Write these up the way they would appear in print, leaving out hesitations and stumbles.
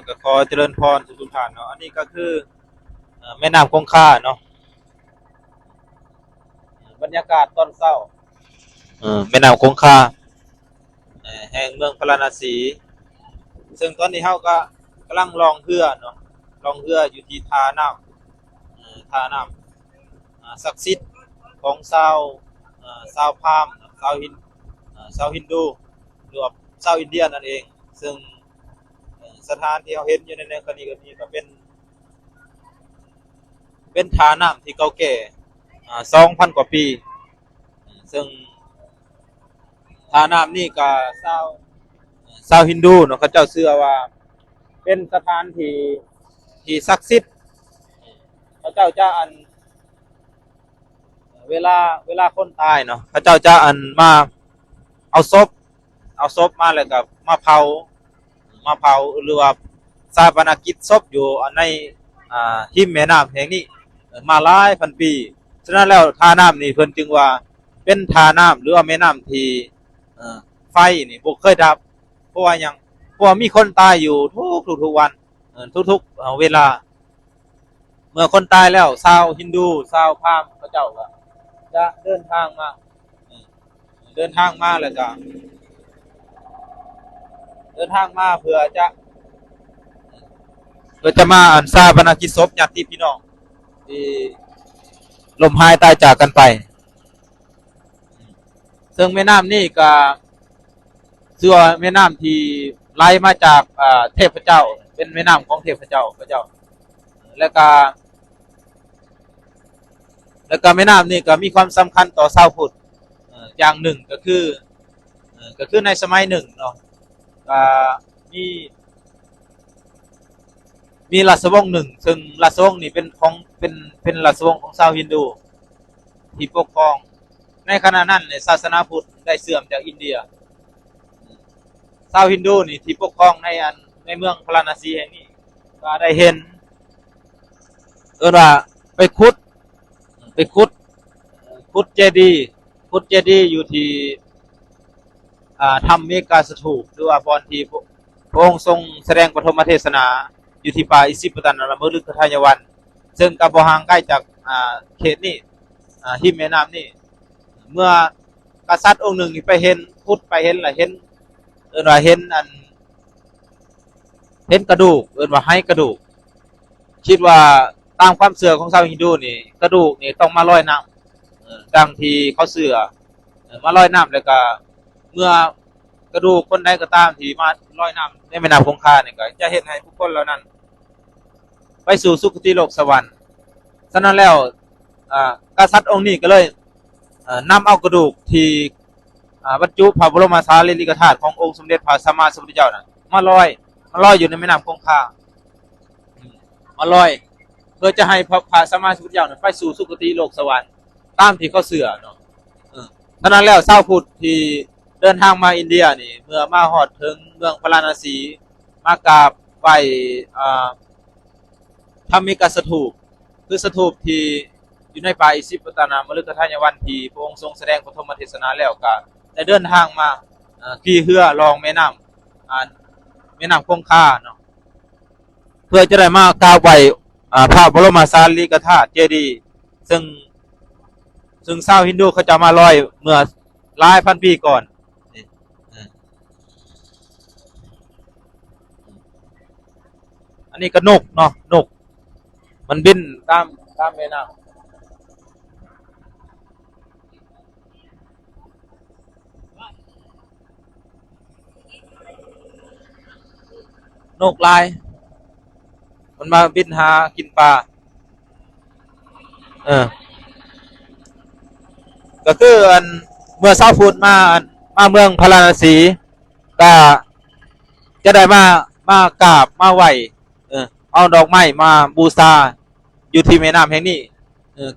ก็ขอเจริญพรทุกท่านเนาะอันนี้ก็คือแม่น้ำคงคาเนาะบรรยากาศตอนเช้าแม่น้ำคงคาแห่งเมืองพาราณสีซึ่งตอนนี้เฮาก็กำลังลองเรือเนาะลองเรืออยู่ที่ท่าน้ำท่าน้ำศักดิ์สิทธิ์ของชาวพราหมณ์ชาวฮินดูหรือว่าชาวอินเดียนั่นเองซึ่งสถานที่เราเห็นอยู่ในคดีก็มีก็เป็นท่าน้ำที่เก่าแก่2,000 กว่าปีซึ่งท่าน้ำนี่ก็ชาวฮินดูเนาะเขาเจ้าเชื่อว่าเป็นสถานที่ศักดิ์สิทธิ์เขาเจ้าจะเวลาคนตายเนาะเขาเจ้าจะมาเอาศพมาแล้วก็มาเผาหรือว่าชาปนกิจศพอยู่ในหิมแม่น้ำแห่งนี้มาหลายพันปีฉะนั้นแล้วท่าน้ำนี่เพิ่นจึงว่าเป็นท่าน้ำหรือว่าแม่น้ำที่ไฟนี่บ่เคยดับเพราะว่าหยังเพราะว่ามีคนตายอยู่ทุกวันทุกเวลาเมื่อคนตายแล้วชาวฮินดูชาวพราหมณ์เขาเจ้าก็จะเดินทางมาแล้วก็เดินทางมาเพื่อจะมาชาปนกิจศพญาติพี่น้องที่ล้มหายตายจากกันไปซึ่งแม่น้ำนี่ก็ชื่อว่าแม่น้ำที่ไหลมาจากเทพเจ้าเป็นแม่น้ำของเทพเจ้าพระเจ้าแล้วก็แม่น้ำนี่ก็มีความสำคัญต่อชาวพุทธอย่างหนึ่งก็คือในสมัยหนึ่งเนาะมีราชวงศ์หนึ่งซึ่งราชวงศ์นี่เป็นราชวงศ์ของชาวฮินดูที่ปกครองในขณะนั้นศาสนาพุทธได้เสื่อมจากอินเดียชาวฮินดูนี่ที่ปกครองในเมืองพาราณสีแห่งนี้ก็ได้เห็นว่าไปขุดเจดีย์อยู่ที่ทำเมกาสถูปหรือว่าบอนที่พระองค์ทรงแสดงปฐมเทศนาอยู่ที่ป่าอิสิปตันนมฤคทายวันซึ่งกับบ่ห่างใกล้จากเขตนี้หิมแม่น้ำนี่เมื่อกษัตริย์องค์หนึ่งนี่ไปเห็นขุดไปเห็นอะไรเห็นว่าเห็นกระดูกว่าให้กระดูกคิดว่าตามความเชื่อของชาวฮินดูนี่กระดูกนี่ต้องมาลอยน้ำดังที่เขาเชื่อมาลอยน้ำแล้วก็เมื่อกระดูกคนใดก็ตามที่มาลอยน้ำในแม่น้ำคงคาเนี่ยก็จะเห็นให้ผู้คนเหล่านั้นไปสู่สุคติโลกสวรรค์ฉะนั้นแล้วกษัตริย์องค์นี้ก็เลยนำเอากระดูกที่บรรจุพระบรมสารีริกธาตุขององค์สมเด็จพระสัมมาสัมพุทธเจ้านะมาลอยอยู่ในแม่น้ำคงคามาลอยเพื่อจะให้พระสัมมาสัมพุทธเจ้าไปสู่สุคติโลกสวรรค์ตามที่เขาเชื่อเนาะฉะนั้นแล้วชาวพุทธที่เดินทางมาอินเดียนี่เมื่อมาฮอดถึงเมืองพาราณสีมากราบไหว้ธรรมิกสถูปคือสถูปที่อยู่ในป่าอิสิปตนามฤคทายวันที่พระองค์ทรงแสดงปฐมเทศนาแล้วก็ได้เดินทางมาขี่เรือลองแม่น้ำคงคาเนาะเพื่อจะได้มากราบไหว้พระบรมสารีริกธาตุเจดีย์ซึ่งชาวฮินดูเขาจะมาลอยเมื่อหลายพันปีก่อนอันนี้ก็นกเนาะนกมันบินตามแม่น้ำนกลายมันมาบินหากินปลาก็คือเมื่อชาวพุทธมาเมืองพาราณสีก็จะได้มากราบมาไหว้เอาดอกไม้มาบูชาอยู่ที่แม่น้ำแห่งนี้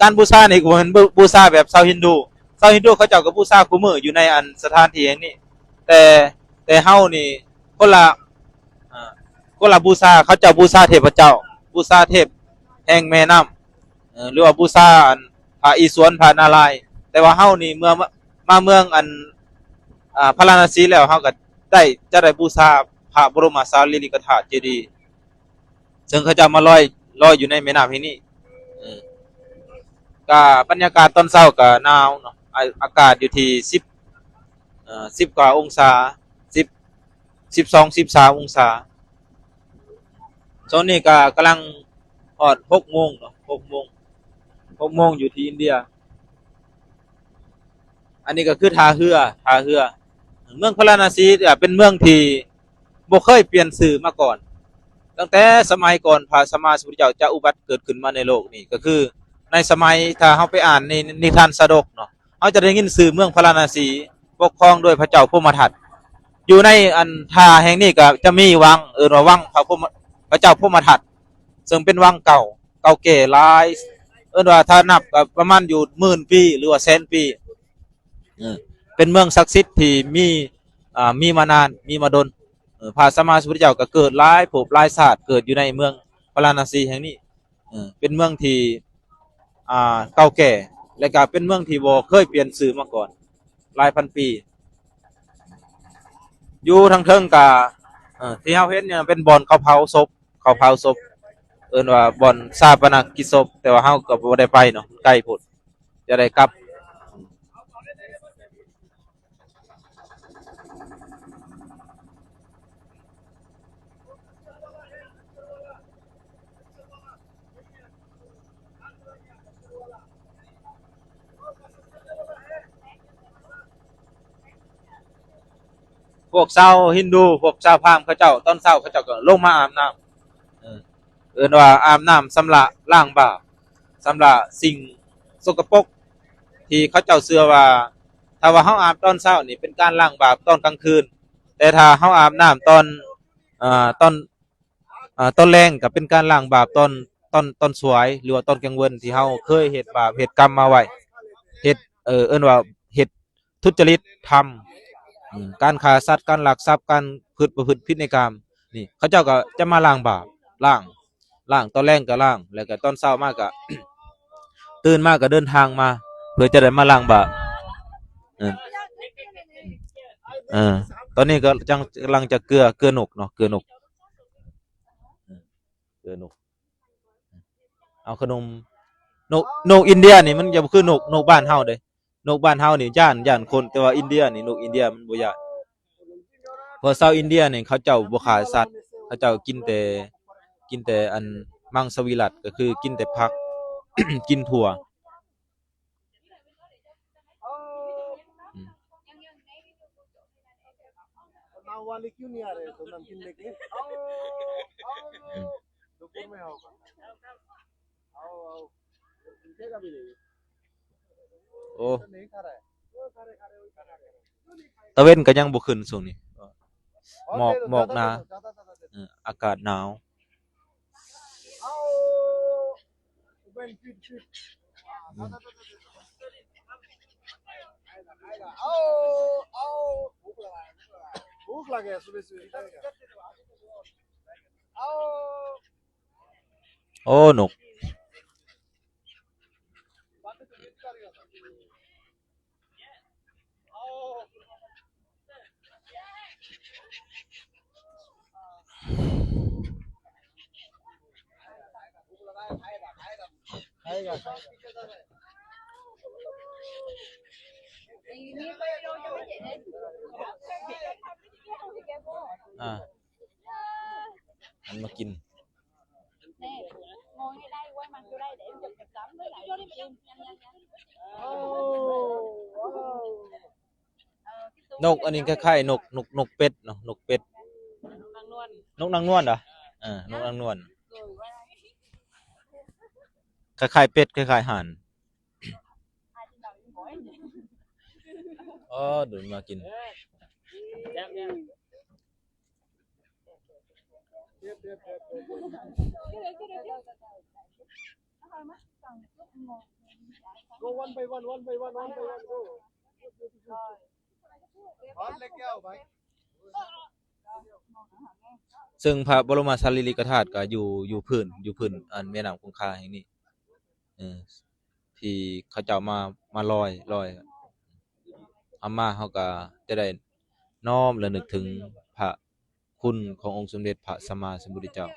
การบูชานี่ก็เป็นบูชาแบบชาวฮินดูเขาเจ้าก็บูชาคู่มืออยู่ในสถานที่แห่งนี้แต่เฮานี่คนละบูชาเขาเจ้าบูชาเทพเจ้าบูชาเทพแห่งแม่น้ำหรือว่าบูชาพระอิศวรพระนารายณ์แต่ว่าเฮานี่เมื่อมาเมืองพาราณสีแล้วเฮาก็จะได้บูชา พระบรมสารีริกธาตุเจดีย์ซึ่งเขาจะมาลอยอยู่ในแม่น้ำแห่งนี้เออก็บรรยากาศตอนเช้าก็หนาวเนาะอากาศอยู่ที่10กว่าองศา10 12 13องศาช่วงนี้ก็กำลังฮอด6 โมงเนาะ6 โมงอยู่ที่อินเดียอันนี้ก็คือท่าเรือเมืองพาราณสีเนี่ยเป็นเมืองที่บ่เคยเปลี่ยนชื่อมาก่อนตั้งแต่สมัยก่อนพระสัมมาสัมพุทธเจ้าจะอุบัติเกิดขึ้นมาในโลกนี่ก็คือในสมัยถ้าเฮาไปอ่านในนิทานสดกเนาะเฮาจะได้ยินชื่อเมืองพาราณสีปกครองโดยพระเจ้าพรหมทัตอยู่ในอันท่าแห่งนี้ก็จะมีวังว่าวังพระเจ้าพรหมทัตซึ่งเป็นวังเก่าแก่หลายว่าถ้านับก็ประมาณอยู่10,000 ปีหรือว่า100,000 ปีเป็นเมืองศักดิ์สิทธิ์ที่มีมานานมีมาดนพระสัมมาสัมพุทธเจ้าก็เกิดหลายภพหลายชาติเกิดอยู่ในเมืองพาราณสีแห่งนี้เป็นเมืองที่เก่าแก่และก็เป็นเมืองที่บ่เคยเปลี่ยนชื่อมาก่อนหลายพันปีอยู่ทางเทิงก็ที่เฮาเห็นเนี่ยเป็นบ่อนเขาเผาศพว่าบ่อนชาปนกิจศพแต่ว่าเฮาก็บ่ได้ไปเนาะใกล้พุ่นจะได้กลับ พวกชาวฮินดูพวกชาวพราหมณ์เขาเจ้าตอนเช้าเขาเจ้าก็ลงมาอาบน้ำว่าอาบน้ำสำระล้างบาปสำระสิ่งสกปรกที่เขาเจ้าเชื่อว่าถ้าว่าเฮาอาบตอนเช้านี่เป็นการล้างบาปตอนกลางคืนแต่ถ้าเฮาอาบน้ำอ่าตอนตอนแรงก็เป็นการล้างบาปตอนสวยหรือว่าตอนกลางวันที่เฮาเคยเฮ็ดบาปเฮ็ดกรรมมาไว้เฮ็ดว่าเฮ็ดทุจริตธรรมการฆ่าสัตว์การลักทรัพย์การประพฤติผิดในกามนี่เขาเจ้าก็จะมาล้างบาปล้างตอนแรงก็ล้างแล้วก็ตอนเช้ามากก็ ตื่นมากก็เดินทางมาเพื่อจะได้มาล้างบาปเออเออตอนนี้ก็กำลังจะเกลือนกเนาะเกลือนกเอาขนมนกอินเดียนี่มันจะคือนกบ้านเฮาเด้นกบ้านเฮานี่ย่านคนแต่ว่าอินเดียนี่นกอินเดียมันบ่ย่านเพราะชาวอินเดียนี่เขาเจ้าบ่ฆ่าสัตว์เขาเจ้ากินแต่อันมังสวิรัติก็คือกินแต่ผัก กินถั่วอืม नाव वाले क्यों नहीं आ रहे तो नमकीन लेकेอืม दोपहर में आओ आओ आओ दिखेगा भी नहीं โอ้ तो नहीं खा रहा है वो खा रहे वही खा रहे ตะเว้นก็ยังบ่ขึ้นช่วงนี้ और หมอก दे หนา दो ज्यादा ज्यादा दे อากาศหนาว आओ उबेन फिट फिट ज्यादा ज्यादा दे दो आएगा आओ आओ भूख लगा है सुबह सुबह आओ โอ้นก बातें तो मिल करेगा आओ खाएगाอ่าอันมากิน Nè, ngồi ngay đây, quay mặt vô đây để em chụp thực phẩm với lại chim. Nhanh nhanh nhanh. นกอันนี้คล้ายๆนกเป็ดเนาะนกเป็ด Bằng luôn. นกนางนวลเหรอนกนางนวล Cười qua đây. คล้ายๆเป็ดคล้ายๆห่าน Hai trên đầu em gỏi em vậy. อ๋อเดินมากิน Nó hơi mắc cần lúc ngồi. go one by one go और लेके आओ भाई ซึ่งพระบรมสารีริกธาตุก็อยู่พื้นอันแม่น้ำคงคาแห่งนี้เออที่เขาเจ้ามาลอยเอามาเขาก็จะได้น้อมระลึกถึงพระค คุณขององค์สมเด็จพระสัมมาสัมพุทธเจ้า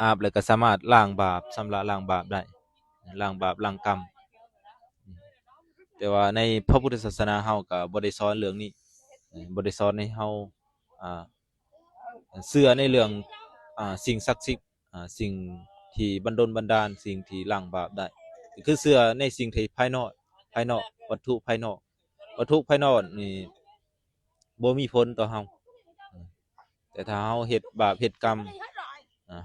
อาบแล้วก็สามารถล้างบาปชำระล้างบาปได้ล้างบาปล้างกรรมแต่ว่าในพระพุทธศาสนาเฮาก็บ่ได้สอนเรื่องนี้บ่ได้สอนให้เฮาเชื่อในเรื่องสิ่งศักดิ์สิทธิ์สิ่งที่บันดลบันดาลสิ่งที่ล้างบาปได้คือเชื่อในสิ่งที่ภายนอกวัตถุภายนอกนี่บ่มีผลต่อเฮาแต่ถ้าเฮาเฮ็ดบาปเฮ็ดกรรม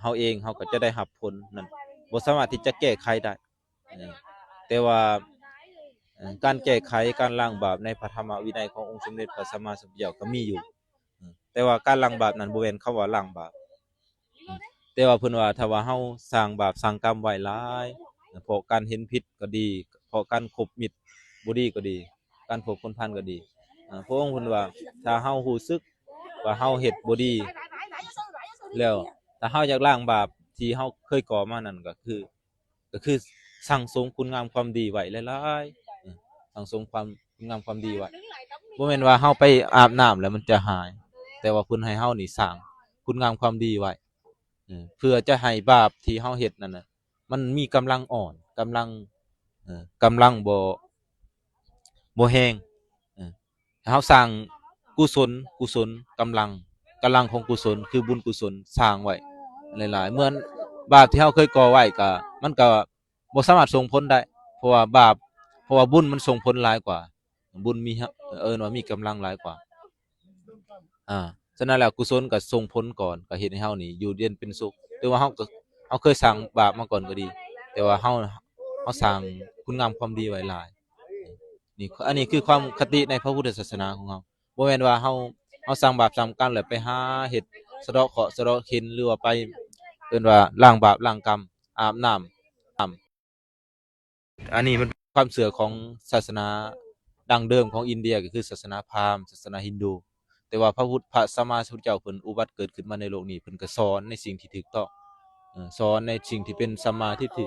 เฮาเองเฮาก็จะได้รับผลนั้นบ่สามารถที่จะแก้ไขได้แต่ว่าการแก้ไขการล้างบาปในพระธรรมวินัยขององค์สมเด็จพระสัมมาสัมพุทธเจ้าก็มีอยู่แต่ว่าการล้างบาปนั้นบ่แม่นคำว่าล้างบาปแต่ว่าเพิ่นว่าถ้าว่าเฮาสร้างบาปสร้างกรรมไว้หลายเพราะการเห็นผิดก็ดีเพราะการคบมิตรบ่ดีก็ดีการพบคนพาลก็ดีพระองค์เพิ่นว่าถ้าเฮารู้สึกว่าเฮาเฮ็ดบ่ดีแล้วถ้าเฮาอยากล้างบาปที่เฮาเคยก่อมานั่นก็คือสั่งสมคุณงามความดีไว้หลายๆสั่งสมความคุณงามความดีไว้บ่แม่นว่าเฮาไปอาบน้ำแล้วมันจะหายแต่ว่าเพิ่นให้เฮานี่สร้างคุณงามความดีไว้เพื่อจะให้บาปที่เฮาเฮ็ดนั่นน่ะมันมีกำลังอ่อนกำลังบ่แรงเฮาสร้างกุศลกำลังของกุศลคือบุญกุศลสร้างไว้หลายๆเหมือนบาปที่เฮาเคยก่อไว้ก็มันก็บ่สามารถส่งผลได้เพราะว่าบุญมันส่งผลหลายกว่าบุญมีว่ามีกำลังหลายกว่าฉะนั้นแล้วกุศลก็ส่งผลก่อนก็เฮ็ดให้เฮานี่อยู่เย็นเป็นสุขหรือว่าเฮาเคยสร้างบาปมาก่อนก็ดีแต่ว่าเฮาสร้างคุณงามความดีไว้หลายนี่อันนี้คือความคติในพระพุทธศาสนาของเฮาบ่แม่นว่าเฮาสร้างบาปสร้างกรรมแล้วไปหาเฮ็ดสะเดาะเคราะห์สะเดาะเข็นหรือว่าไปเอิ้นว่าล้างบาปล้างกรรมอาบน้ำอันนี้มันความเชื่อของศาสนาดั้งเดิมของอินเดียก็คือศาสนาพราหมณ์ศาสนาฮินดูแต่ว่าพระสัมมาสัมพุทธเจ้าเพิ่นอุบัติเกิดขึ้นมาในโลกนี้เพิ่นก็สอนในสิ่งที่ถูกต้องสอนในสิ่งที่เป็นสัมมาทิฏฐิ